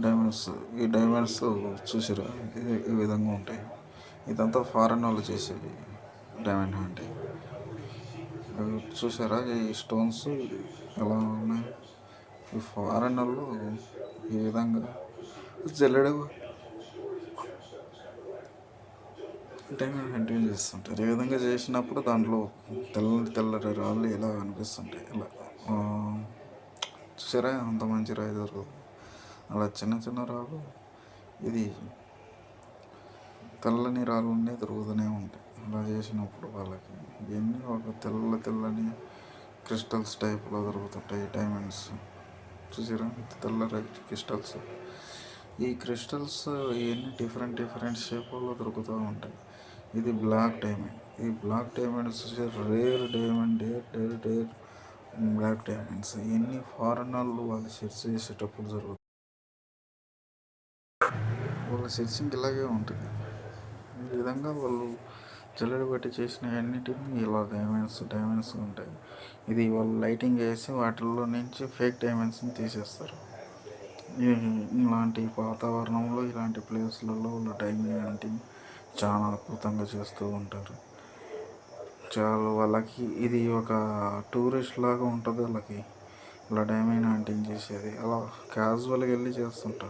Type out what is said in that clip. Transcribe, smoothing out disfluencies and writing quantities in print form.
Diamonds. ఈ diamonds చూసిరా ఈ విధంగా ఉంటాయి. ఇదంతా ఫారెన్ వాళ్ళు చేసేది డైమండ్ హంటింగ్. చూసారా ఈ స్టోన్స్ ఎలా ఉన్నాయి? ఈ ఫారెన్ వాళ్ళు ఈ విధంగా జల్లెడ డైమండ్ హంటింగ్ చేస్తుంటారు. ఈ విధంగా చేసినప్పుడు దాంట్లో తెల్లటి రాళ్ళు ఇలా కనిపిస్తుంటాయి. ఇలా చూసారా అంత మంచి రాయి దొరుకుతుంది. అలా చిన్న చిన్న రాళ్ళు ఇది తెల్లని రాళ్ళు దొరుకుతూనే ఉంటాయి. అలా చేసినప్పుడు వాళ్ళకి ఇవన్నీ ఒక తెల్లని క్రిస్టల్స్ టైప్లో దొరుకుతుంటాయి డైమండ్స్. చూసారా తెల్ల క్రిస్టల్స్. ఈ క్రిస్టల్స్ ఇవన్నీ డిఫరెంట్ షేప్లో దొరుకుతూ ఉంటాయి. ఇది బ్లాక్ డైమండ్. ఈ black diamonds rare diamond rare black diamonds. ఇవన్నీ ఫారెన్ వాళ్ళు సెర్చ్ చేసేటప్పుడు జరుగుతుంది. వాళ్ళ సెర్చింగ్ ఇలాగే ఉంటుంది. ఈ విధంగా వాళ్ళు జల్లెడ పెట్టి చేసిన అన్నిటిని ఇలా డైమండ్స్ ఉంటాయి. ఇది వాళ్ళు లైటింగ్ వేసి వాటిల్లో నుంచి ఫేక్ డైమండ్స్ని తీసేస్తారు. ఇలాంటి వాతావరణంలో ఇలాంటి ప్లేస్లలో వాళ్ళు డైమండ్ హంటింగ్ చాలా అద్భుతంగా చేస్తూ ఉంటారు. చాలా వాళ్ళకి ఇది ఒక టూరిస్ట్ లాగా ఉంటుంది. వాళ్ళకి ఇలా డైమండ్ హంటింగ్ చేసేది అలా క్యాజువల్గా వెళ్ళి చేస్తుంటారు.